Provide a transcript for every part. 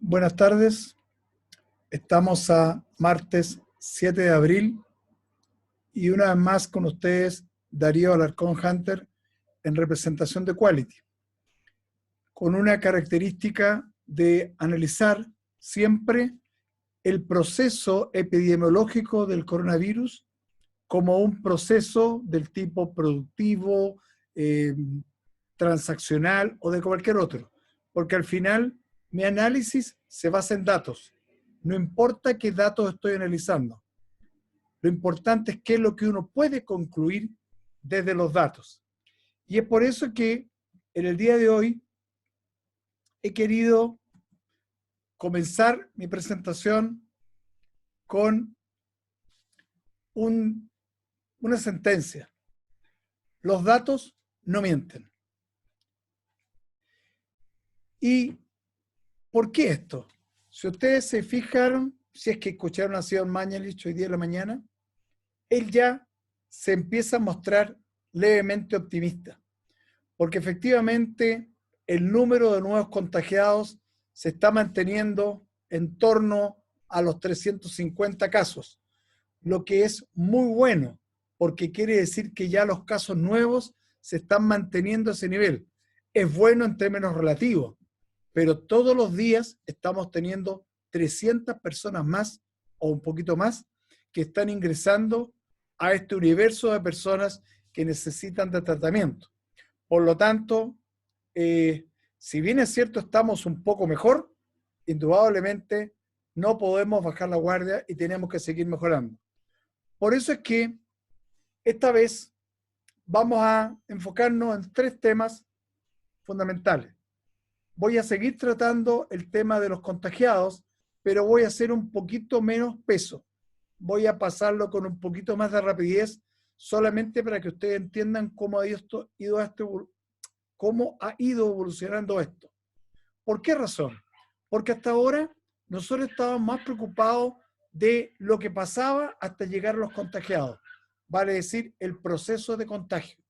Buenas tardes, estamos a martes 7 de abril y una vez más con ustedes Darío Alarcón Hunter en representación de Quality, con una característica de analizar siempre el proceso epidemiológico del coronavirus como un proceso del tipo productivo, transaccional o de cualquier otro, porque al final mi análisis se basa en datos. No importa qué datos estoy analizando. Lo importante es qué es lo que uno puede concluir desde los datos. Y es por eso que en el día de hoy he querido comenzar mi presentación con una sentencia. Los datos no mienten. ¿Y por qué esto? Si ustedes se fijaron, si es que escucharon a Sion Mañalich hoy día de la mañana, él ya se empieza a mostrar levemente optimista, porque efectivamente el número de nuevos contagiados se está manteniendo en torno a los 350 casos, lo que es muy bueno, porque quiere decir que ya los casos nuevos se están manteniendo a ese nivel. Es bueno en términos relativos, pero todos los días estamos teniendo 300 personas más o un poquito más que están ingresando a este universo de personas que necesitan de tratamiento. Por lo tanto, si bien es cierto estamos un poco mejor, indudablemente no podemos bajar la guardia y tenemos que seguir mejorando. Por eso es que esta vez vamos a enfocarnos en 3 temas fundamentales. Voy a seguir tratando el tema de los contagiados, pero voy a hacer un poquito menos peso. Voy a pasarlo con un poquito más de rapidez, solamente para que ustedes entiendan cómo ha ido evolucionando esto. ¿Por qué razón? Porque hasta ahora nosotros estábamos más preocupados de lo que pasaba hasta llegar a los contagiados, vale decir, el proceso de contagio.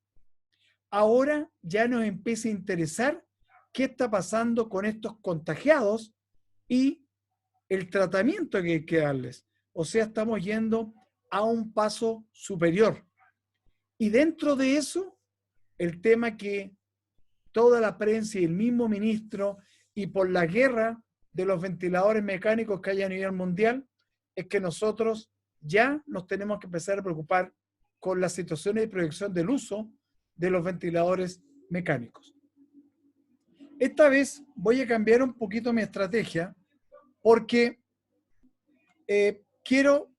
Ahora ya nos empieza a interesar qué está pasando con estos contagiados y el tratamiento que hay que darles. O sea, estamos yendo a un paso superior. Y dentro de eso, el tema que toda la prensa y el mismo ministro, y por la guerra de los ventiladores mecánicos que hay a nivel mundial, es que nosotros ya nos tenemos que empezar a preocupar con las situaciones de proyección del uso de los ventiladores mecánicos. Esta vez voy a cambiar un poquito mi estrategia porque quiero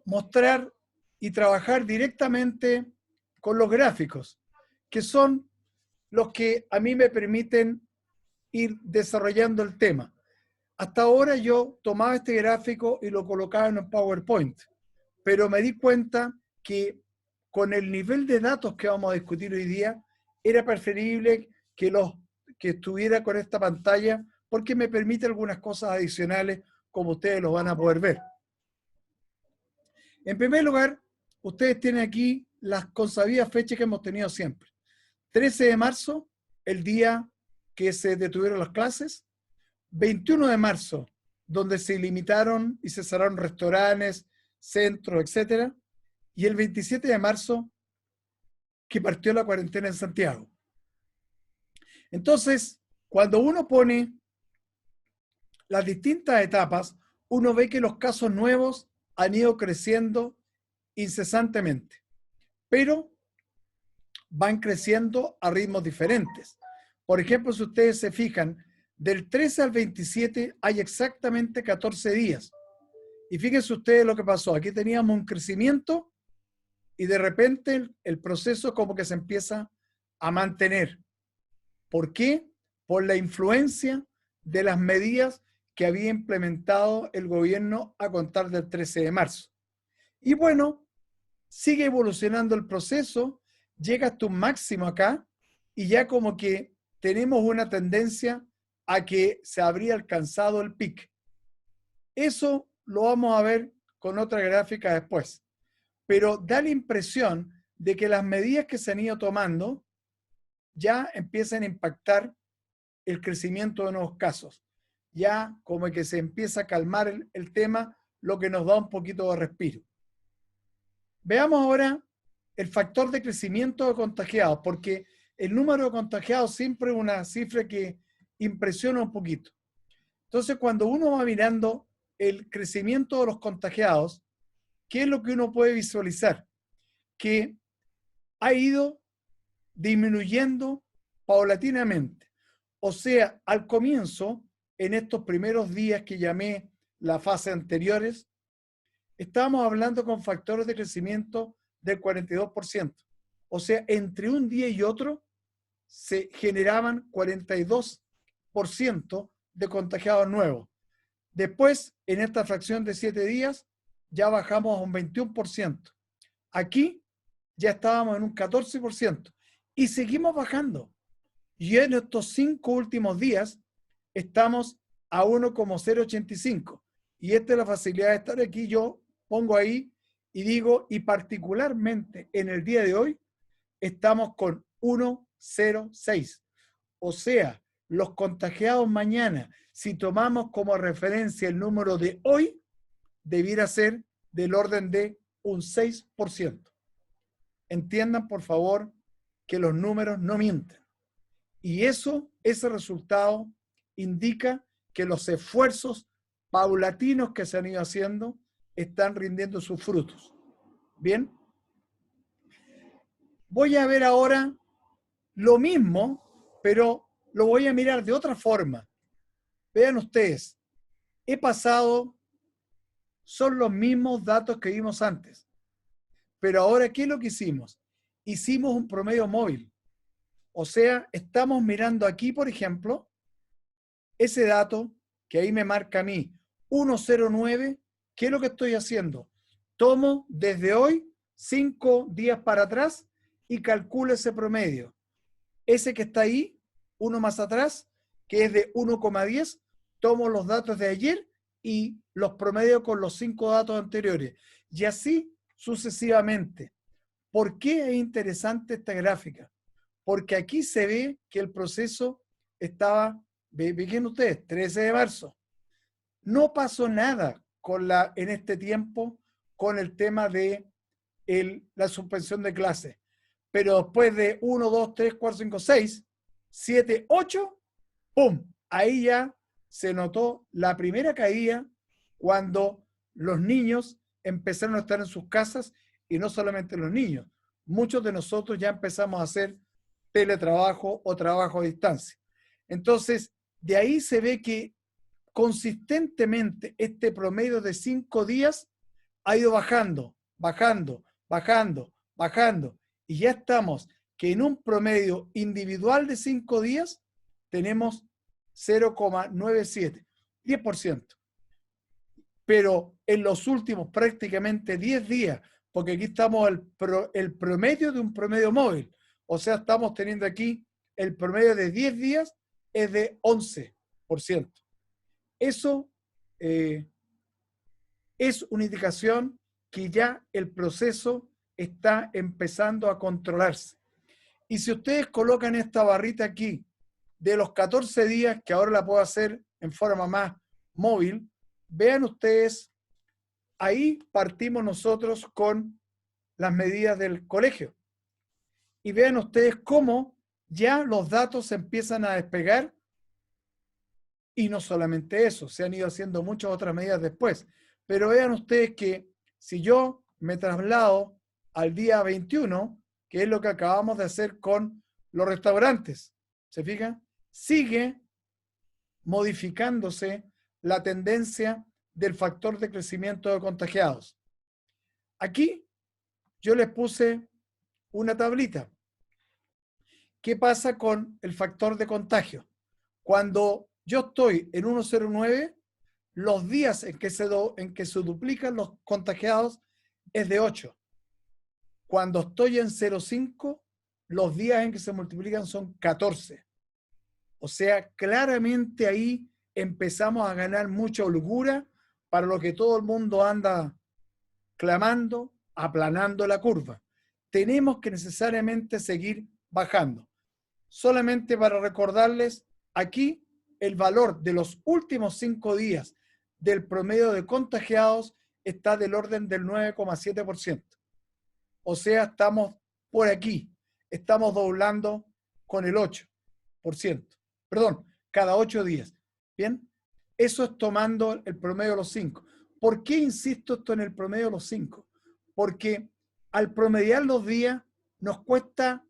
mostrar y trabajar directamente con los gráficos, que son los que a mí me permiten ir desarrollando el tema. Hasta ahora yo tomaba este gráfico y lo colocaba en un PowerPoint, pero me di cuenta que con el nivel de datos que vamos a discutir hoy día, era preferible que estuviera con esta pantalla porque me permite algunas cosas adicionales como ustedes lo van a poder ver. En primer lugar, ustedes tienen aquí las consabidas fechas que hemos tenido siempre. 13 de marzo, el día que se detuvieron las clases. 21 de marzo, donde se limitaron y se cerraron restaurantes, centros, etc. Y el 27 de marzo, que partió la cuarentena en Santiago. Entonces, cuando uno pone las distintas etapas, uno ve que los casos nuevos han ido creciendo incesantemente, pero van creciendo a ritmos diferentes. Por ejemplo, si ustedes se fijan, del 13 al 27 hay exactamente 14 días. Y fíjense ustedes lo que pasó. Aquí teníamos un crecimiento y de repente el proceso como que se empieza a mantener. ¿Por qué? Por la influencia de las medidas que había implementado el gobierno a contar del 13 de marzo. Y bueno, sigue evolucionando el proceso, llega hasta un máximo acá y ya como que tenemos una tendencia a que se habría alcanzado el pic. Eso lo vamos a ver con otra gráfica después. Pero da la impresión de que las medidas que se han ido tomando ya empiezan a impactar el crecimiento de nuevos casos. ya como que se empieza a calmar el tema, lo que nos da un poquito de respiro. Veamos ahora el factor de crecimiento de contagiados, porque el número de contagiados siempre es una cifra que impresiona un poquito. Entonces, cuando uno va mirando el crecimiento de los contagiados, ¿qué es lo que uno puede visualizar? Que ha ido disminuyendo paulatinamente. O sea, al comienzo, en estos primeros días que llamé la fase anteriores, estábamos hablando con factores de crecimiento del 42%. O sea, entre un día y otro se generaban 42% de contagiados nuevos. Después, en esta fracción de 7 días, ya bajamos a un 21%. Aquí ya estábamos en un 14% y seguimos bajando. Y en estos 5 últimos días estamos a 1,085. Y esta es la facilidad de estar aquí. Yo pongo ahí y digo, y particularmente en el día de hoy, estamos con 1,06. O sea, los contagiados mañana, si tomamos como referencia el número de hoy, debiera ser del orden de un 6%. Entiendan, por favor, que los números no mienten. Y ese resultado indica que los esfuerzos paulatinos que se han ido haciendo están rindiendo sus frutos. Bien. Voy a ver ahora lo mismo, pero lo voy a mirar de otra forma. Vean ustedes, son los mismos datos que vimos antes. Pero ahora, ¿qué es lo que hicimos? Hicimos un promedio móvil. O sea, estamos mirando aquí, por ejemplo, ese dato que ahí me marca a mí, 109, ¿qué es lo que estoy haciendo? Tomo desde hoy 5 días para atrás y calculo ese promedio. Ese que está ahí, uno más atrás, que es de 1,10, tomo los datos de ayer y los promedio con los 5 datos anteriores. Y así sucesivamente. ¿Por qué es interesante esta gráfica? Porque aquí se ve que el proceso estaba, vean ustedes, 13 de marzo. No pasó nada en este tiempo con el tema de la suspensión de clases. Pero después de 1, 2, 3, 4, 5, 6, 7, 8, ¡pum! Ahí ya se notó la primera caída cuando los niños empezaron a estar en sus casas, y no solamente los niños. Muchos de nosotros ya empezamos a hacer teletrabajo o trabajo a distancia. Entonces, de ahí se ve que consistentemente este promedio de 5 días ha ido bajando, bajando, bajando, bajando. Y ya estamos que en un promedio individual de 5 días tenemos 0,97, 10%. Pero en los últimos prácticamente 10 días, porque aquí estamos el promedio de un promedio móvil, o sea, estamos teniendo aquí el promedio de 10 días es de 11%. Eso es una indicación que ya el proceso está empezando a controlarse. Y si ustedes colocan esta barrita aquí de los 14 días, que ahora la puedo hacer en forma más móvil, vean ustedes, ahí partimos nosotros con las medidas del colegio. Y vean ustedes cómo ya los datos se empiezan a despegar. Y no solamente eso, se han ido haciendo muchas otras medidas después. Pero vean ustedes que si yo me traslado al día 21, que es lo que acabamos de hacer con los restaurantes, ¿se fijan? Sigue modificándose la tendencia del factor de crecimiento de contagiados. Aquí yo les puse una tablita. ¿Qué pasa con el factor de contagio? Cuando yo estoy en 1,09, los días en que se duplican los contagiados es de 8. Cuando estoy en 0,5, los días en que se multiplican son 14. O sea, claramente ahí empezamos a ganar mucha holgura para lo que todo el mundo anda clamando, aplanando la curva. Tenemos que necesariamente seguir bajando. Solamente para recordarles, aquí el valor de los últimos 5 días del promedio de contagiados está del orden del 9,7%. O sea, estamos por aquí, estamos doblando con el 8%. Perdón, cada 8 días. ¿Bien? Eso es tomando el promedio de los 5. ¿Por qué insisto esto en el promedio de los 5? Porque al promediar los días nos cuesta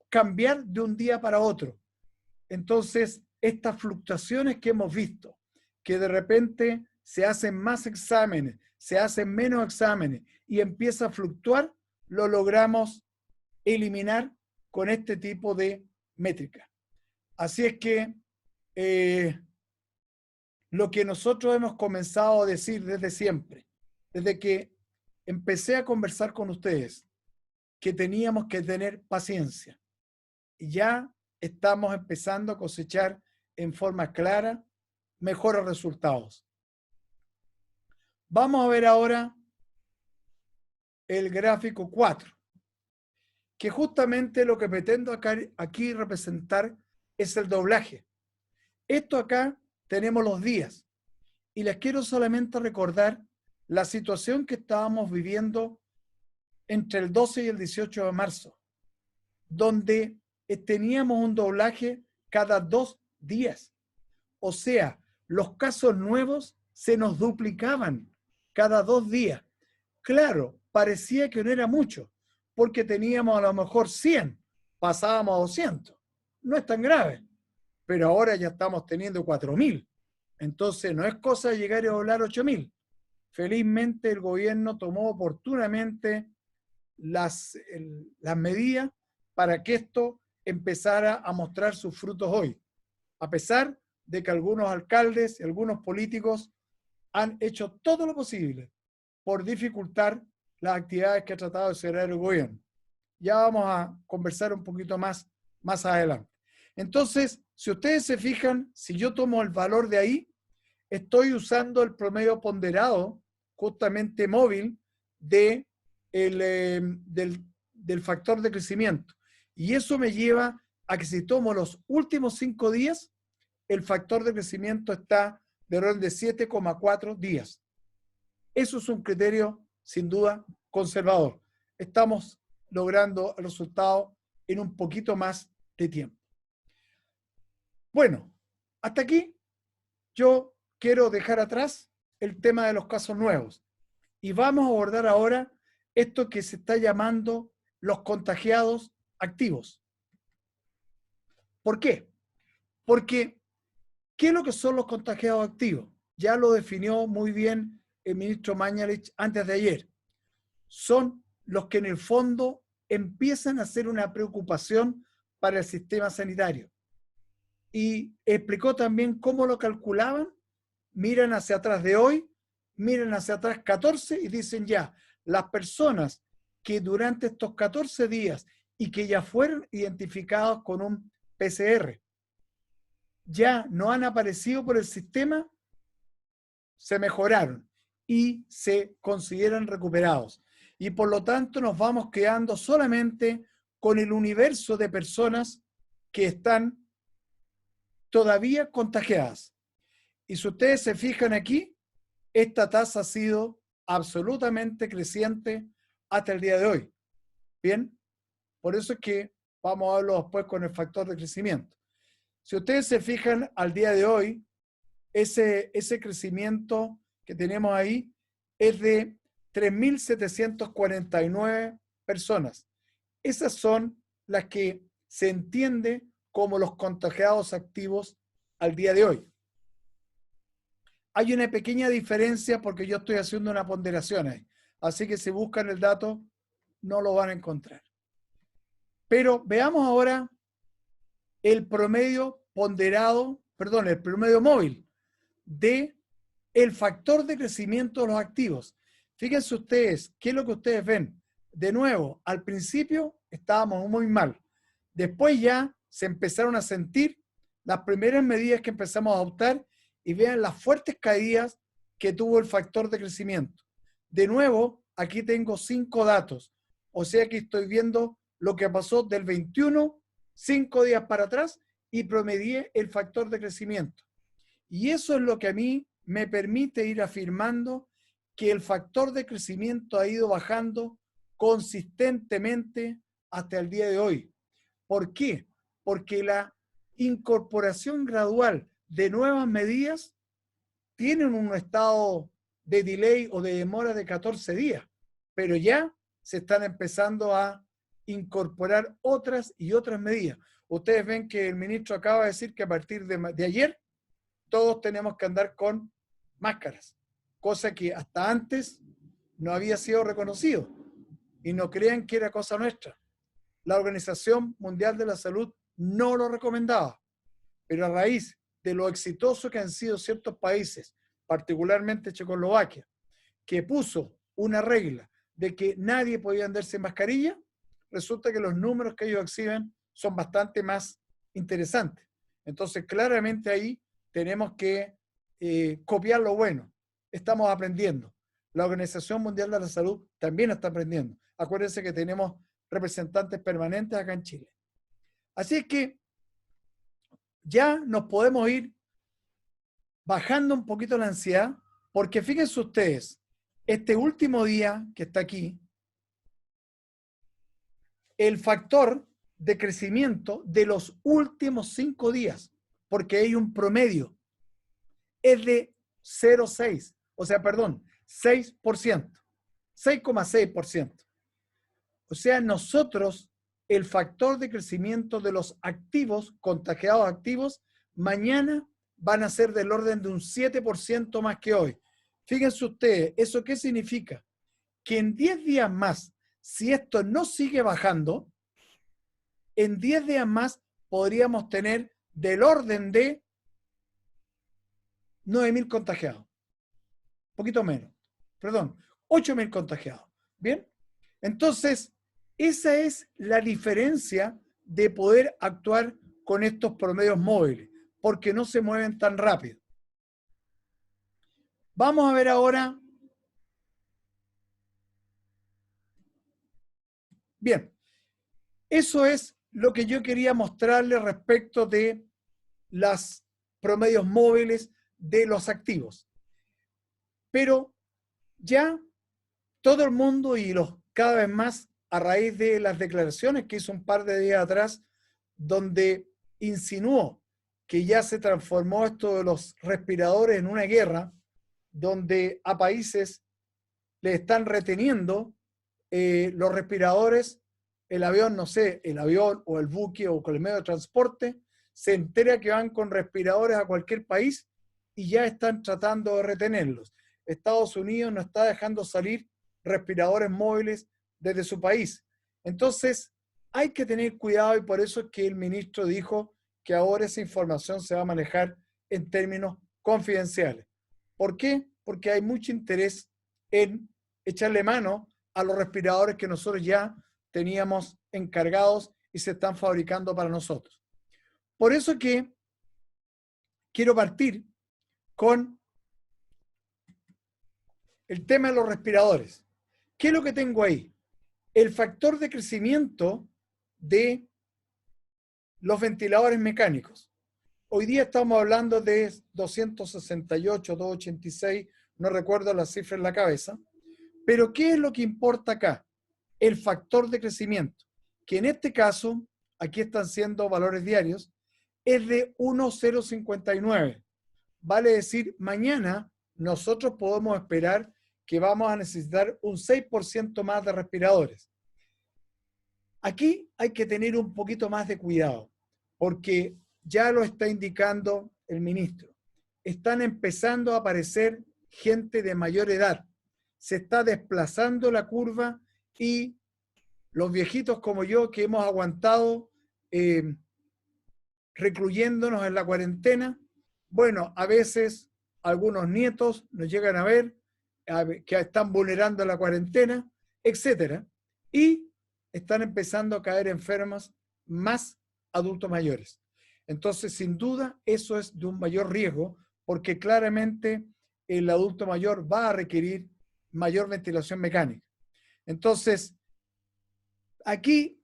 cambiar de un día para otro. Entonces, estas fluctuaciones que hemos visto, que de repente se hacen más exámenes, se hacen menos exámenes y empieza a fluctuar, lo logramos eliminar con este tipo de métrica. Así es que lo que nosotros hemos comenzado a decir desde siempre, desde que empecé a conversar con ustedes, que teníamos que tener paciencia. Y ya estamos empezando a cosechar en forma clara mejores resultados. Vamos a ver ahora el gráfico 4, que justamente lo que pretendo aquí representar es el doblaje. Esto acá tenemos los días y les quiero solamente recordar la situación que estábamos viviendo entre el 12 y el 18 de marzo, donde teníamos un doblaje cada 2 días. O sea, los casos nuevos se nos duplicaban cada 2 días. Claro, parecía que no era mucho, porque teníamos a lo mejor 100, pasábamos a 200. No es tan grave, pero ahora ya estamos teniendo 4.000. Entonces no es cosa de llegar a doblar 8.000. Felizmente el gobierno tomó oportunamente las medidas para que esto empezara a mostrar sus frutos hoy, a pesar de que algunos alcaldes y algunos políticos han hecho todo lo posible por dificultar las actividades que ha tratado de hacer el gobierno. Ya vamos a conversar un poquito más adelante. Entonces, si ustedes se fijan, si yo tomo el valor de ahí, estoy usando el promedio ponderado, justamente móvil, del factor de crecimiento. Y eso me lleva a que si tomo los últimos 5 días, el factor de crecimiento está de orden de 7,4 días. Eso es un criterio, sin duda, conservador. Estamos logrando el resultado en un poquito más de tiempo. Bueno, hasta aquí yo quiero dejar atrás el tema de los casos nuevos y vamos a abordar ahora esto que se está llamando los contagiados activos. ¿Por qué? Porque, ¿qué es lo que son los contagiados activos? Ya lo definió muy bien el ministro Mañalich antes de ayer. Son los que en el fondo empiezan a ser una preocupación para el sistema sanitario. Y explicó también cómo lo calculaban. Miran hacia atrás de hoy, miran hacia atrás 14 y dicen ya, las personas que durante estos 14 días y que ya fueron identificados con un PCR, ya no han aparecido por el sistema, se mejoraron y se consideran recuperados. Y por lo tanto nos vamos quedando solamente con el universo de personas que están todavía contagiadas. Y si ustedes se fijan aquí, esta tasa ha sido absolutamente creciente hasta el día de hoy. Bien, por eso es que vamos a verlo después con el factor de crecimiento. Si ustedes se fijan al día de hoy, ese crecimiento que tenemos ahí es de 3.749 personas. Esas son las que se entiende como los contagiados activos al día de hoy. Hay una pequeña diferencia porque yo estoy haciendo una ponderación ahí. Así que si buscan el dato, no lo van a encontrar. Pero veamos ahora el promedio ponderado, perdón, el promedio móvil de el factor de crecimiento de los activos. Fíjense ustedes, ¿qué es lo que ustedes ven? De nuevo, al principio estábamos muy mal. Después ya se empezaron a sentir las primeras medidas que empezamos a adoptar y vean las fuertes caídas que tuvo el factor de crecimiento. De nuevo, aquí tengo 5 datos. O sea que estoy viendo lo que pasó del 21, 5 días para atrás, y promedié el factor de crecimiento. Y eso es lo que a mí me permite ir afirmando que el factor de crecimiento ha ido bajando consistentemente hasta el día de hoy. ¿Por qué? Porque la incorporación gradual de nuevas medidas tienen un estado de delay o de demora de 14 días, pero ya se están empezando a incorporar otras y otras medidas. Ustedes ven que el ministro acaba de decir que a partir de ayer todos tenemos que andar con máscaras, cosa que hasta antes no había sido reconocido. Y no crean que era cosa nuestra. La Organización Mundial de la Salud no lo recomendaba, pero a raíz de lo exitoso que han sido ciertos países, particularmente Checoslovaquia, que puso una regla de que nadie podía andar sin mascarilla, resulta que los números que ellos exhiben son bastante más interesantes. Entonces, claramente ahí tenemos que copiar lo bueno. Estamos aprendiendo. La Organización Mundial de la Salud también está aprendiendo. Acuérdense que tenemos representantes permanentes acá en Chile. Así es que ya nos podemos ir bajando un poquito la ansiedad, porque fíjense ustedes, este último día que está aquí, el factor de crecimiento de los últimos 5 días, porque hay un promedio, es de 0,6, o sea, perdón, 6%, 6,6%. O sea, nosotros, el factor de crecimiento de los activos, contagiados activos, mañana van a ser del orden de un 7% más que hoy. Fíjense ustedes, ¿eso qué significa? Que en 10 días más, si esto no sigue bajando, en 10 días más podríamos tener del orden de 9.000 contagiados. Un poquito menos. Perdón, 8.000 contagiados. ¿Bien? Entonces, esa es la diferencia de poder actuar con estos promedios móviles, porque no se mueven tan rápido. Vamos a ver ahora. Bien, eso es lo que yo quería mostrarles respecto de los promedios móviles de los activos. Pero ya todo el mundo y cada vez más a raíz de las declaraciones que hizo un par de días atrás, donde insinuó que ya se transformó esto de los respiradores en una guerra, donde a países le están reteniendo los respiradores, el avión, no sé, el avión o el buque o con el medio de transporte, se entera que van con respiradores a cualquier país y ya están tratando de retenerlos. Estados Unidos no está dejando salir respiradores móviles desde su país. Entonces, hay que tener cuidado y por eso es que el ministro dijo que ahora esa información se va a manejar en términos confidenciales. ¿Por qué? Porque hay mucho interés en echarle mano a los respiradores que nosotros ya teníamos encargados y se están fabricando para nosotros. Por eso que quiero partir con el tema de los respiradores. ¿Qué es lo que tengo ahí? El factor de crecimiento de los ventiladores mecánicos. Hoy día estamos hablando de 268, 286, no recuerdo la cifra en la cabeza, pero ¿qué es lo que importa acá? El factor de crecimiento, que en este caso, aquí están siendo valores diarios, es de 1,059. Vale decir, mañana nosotros podemos esperar que vamos a necesitar un 6% más de respiradores. Aquí hay que tener un poquito más de cuidado, porque ya lo está indicando el ministro. Están empezando a aparecer gente de mayor edad. Se está desplazando la curva y los viejitos como yo que hemos aguantado recluyéndonos en la cuarentena, bueno, a veces algunos nietos nos llegan a ver que están vulnerando la cuarentena, etcétera, y están empezando a caer enfermas más adultos mayores. Entonces, sin duda, eso es de un mayor riesgo, porque claramente el adulto mayor va a requerir mayor ventilación mecánica. Entonces, aquí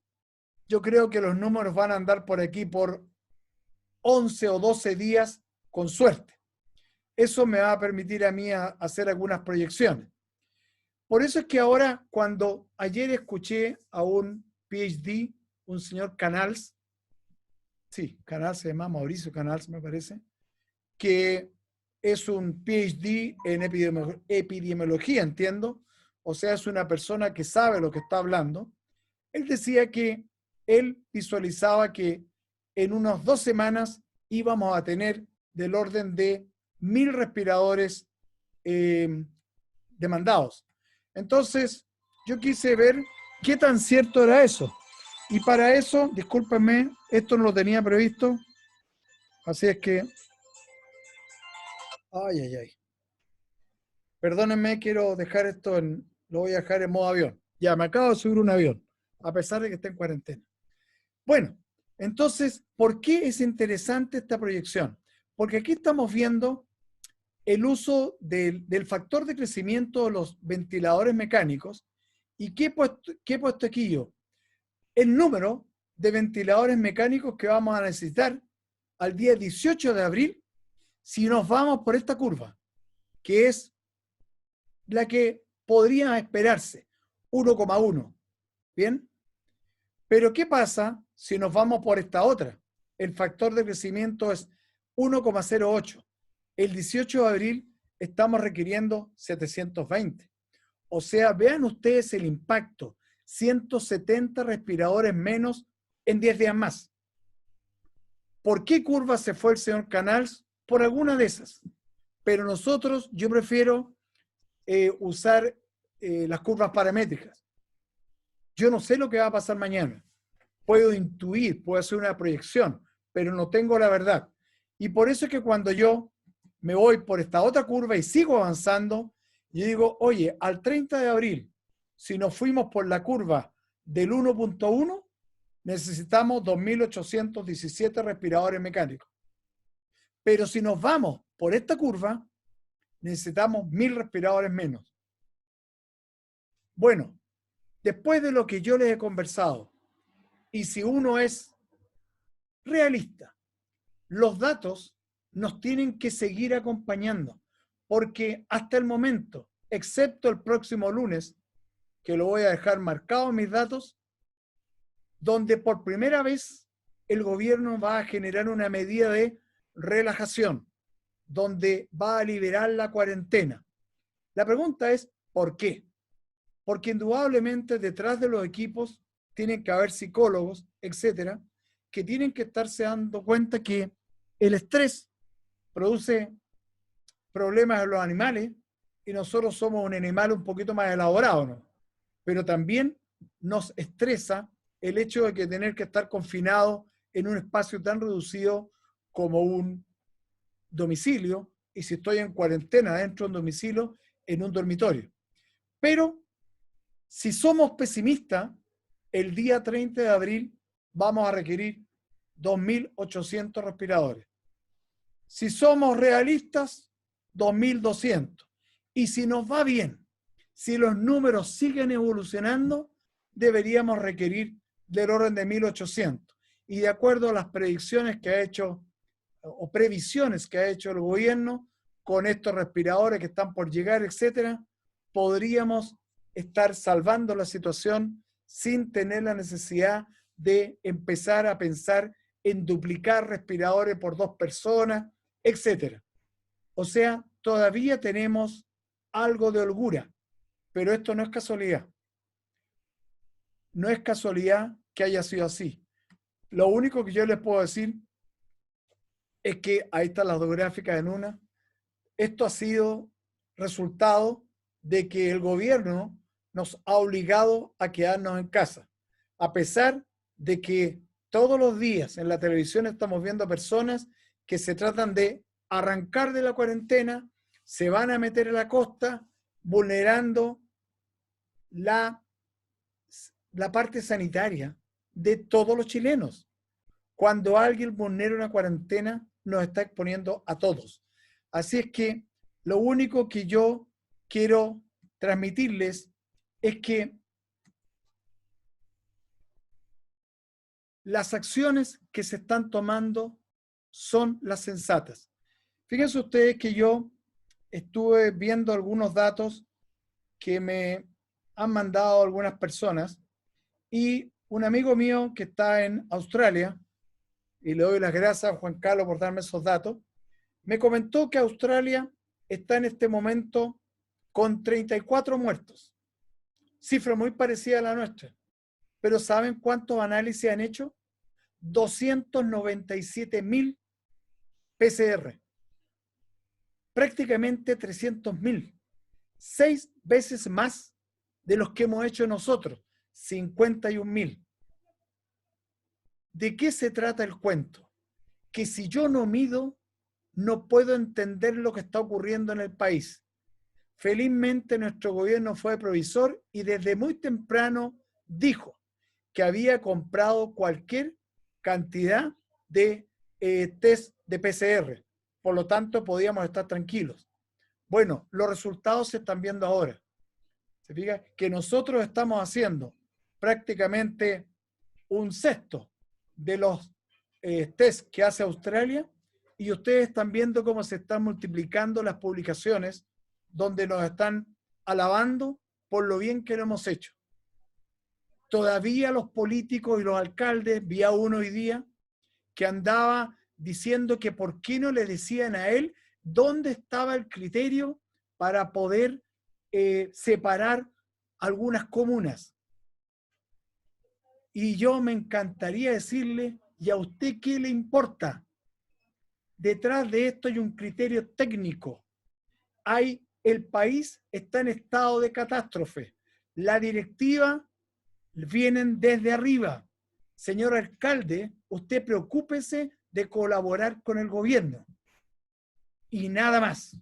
yo creo que los números van a andar por aquí por 11 o 12 días con suerte. Eso me va a permitir a mí hacer algunas proyecciones. Por eso es que ahora, cuando ayer escuché a un PhD, un señor Canals, sí, Canals se llama, Mauricio Canals me parece, que es un PhD en epidemiología, entiendo, o sea, es una persona que sabe lo que está hablando. Él decía que él visualizaba que en unas 2 semanas íbamos a tener del orden de 1.000 respiradores demandados. Entonces, yo quise ver qué tan cierto era eso. Y para eso, discúlpenme, esto no lo tenía previsto, así es que, ay. Perdónenme, quiero dejar esto lo voy a dejar en modo avión. Ya, me acabo de subir un avión, a pesar de que esté en cuarentena. Bueno, entonces, ¿por qué es interesante esta proyección? Porque aquí estamos viendo el uso del factor de crecimiento de los ventiladores mecánicos. ¿Y qué he puesto aquí yo? El número de ventiladores mecánicos que vamos a necesitar al día 18 de abril si nos vamos por esta curva, que es la que podría esperarse, 1,1. ¿Bien? Pero ¿qué pasa si nos vamos por esta otra? El factor de crecimiento es 1,08. El 18 de abril estamos requiriendo 720. O sea, vean ustedes el impacto, 170 respiradores menos en 10 días más. ¿Por qué curva se fue el señor Canals? Por alguna de esas. Pero nosotros, yo prefiero usar las curvas paramétricas. Yo no sé lo que va a pasar mañana. Puedo intuir, puedo hacer una proyección, pero no tengo la verdad. Y por eso es que cuando yo me voy por esta otra curva y sigo avanzando, yo digo, oye, al 30 de abril, si nos fuimos por la curva del 1,1, necesitamos 2.817 respiradores mecánicos. Pero si nos vamos por esta curva, necesitamos 1.000 respiradores menos. Bueno, después de lo que yo les he conversado, y si uno es realista, los datos nos tienen que seguir acompañando, porque hasta el momento, excepto el próximo lunes, que lo voy a dejar marcado en mis datos, donde por primera vez el gobierno va a generar una medida de relajación, donde va a liberar la cuarentena. La pregunta es, ¿por qué? Porque indudablemente detrás de los equipos tienen que haber psicólogos, etcétera, que tienen que estarse dando cuenta que el estrés produce problemas en los animales y nosotros somos un animal un poquito más elaborado, ¿no? Pero también nos estresa el hecho de que tener que estar confinado en un espacio tan reducido como un domicilio, y si estoy en cuarentena dentro de un domicilio, en un dormitorio. Pero si somos pesimistas, el día 30 de abril vamos a requerir 2.800 respiradores. Si somos realistas, 2.200. Y si nos va bien, si los números siguen evolucionando, deberíamos requerir del orden de 1.800. Y de acuerdo a las predicciones que ha hecho, o previsiones que ha hecho el gobierno, con estos respiradores que están por llegar, etcétera, podríamos estar salvando la situación sin tener la necesidad de empezar a pensar en duplicar respiradores por 2 personas, etcétera. O sea, todavía tenemos algo de holgura, pero esto no es casualidad. No es casualidad que haya sido así. Lo único que yo les puedo decir es que, ahí están las dos gráficas en una, esto ha sido resultado de que el gobierno nos ha obligado a quedarnos en casa, a pesar de que todos los días en la televisión estamos viendo personas que se tratan de arrancar de la cuarentena, se van a meter a la costa, vulnerando la parte sanitaria de todos los chilenos. Cuando alguien vulnera una cuarentena, nos está exponiendo a todos. Así es que lo único que yo quiero transmitirles es que las acciones que se están tomando son las sensatas. Fíjense ustedes que yo estuve viendo algunos datos que me han mandado algunas personas y un amigo mío que está en Australia, y le doy las gracias a Juan Carlos por darme esos datos, me comentó que Australia está en este momento con 34 muertos, cifra muy parecida a la nuestra. Pero ¿saben cuántos análisis han hecho? 297.000 PCR, prácticamente 300.000, 6 veces más de los que hemos hecho nosotros, 51.000. ¿De qué se trata el cuento? Que si yo no mido, no puedo entender lo que está ocurriendo en el país. Felizmente nuestro gobierno fue provisor y desde muy temprano dijo que había comprado cualquier cantidad de test de PCR. Por lo tanto, podíamos estar tranquilos. Bueno, los resultados se están viendo ahora. ¿Se fija? Que nosotros estamos haciendo prácticamente un sexto de los test que hace Australia y ustedes están viendo cómo se están multiplicando las publicaciones donde nos están alabando por lo bien que lo hemos hecho. Todavía los políticos y los alcaldes, vi a uno hoy día que andaba diciendo que por qué no le decían a él dónde estaba el criterio para poder separar algunas comunas. Y yo me encantaría decirle, ¿y a usted qué le importa? Detrás de esto hay un criterio técnico. El país está en estado de catástrofe. La directiva vienen desde arriba. Señor alcalde, usted preocúpese de colaborar con el gobierno. Y nada más.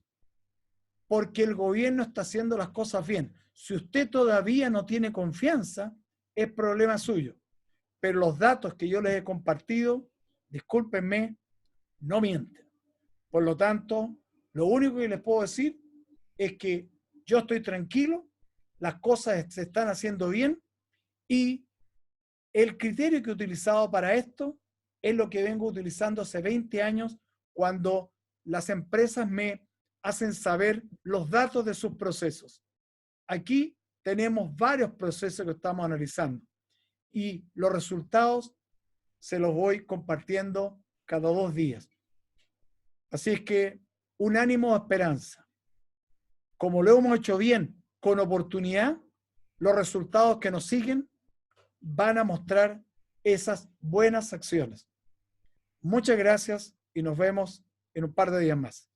Porque el gobierno está haciendo las cosas bien. Si usted todavía no tiene confianza, es problema suyo. Pero los datos que yo les he compartido, discúlpenme, no mienten. Por lo tanto, lo único que les puedo decir es que yo estoy tranquilo, las cosas se están haciendo bien y el criterio que he utilizado para esto es lo que vengo utilizando hace 20 años cuando las empresas me hacen saber los datos de sus procesos. Aquí tenemos varios procesos que estamos analizando y los resultados se los voy compartiendo cada 2 días. Así es que un ánimo de esperanza. Como lo hemos hecho bien, con oportunidad, los resultados que nos siguen van a mostrar esas buenas acciones. Muchas gracias y nos vemos en un par de días más.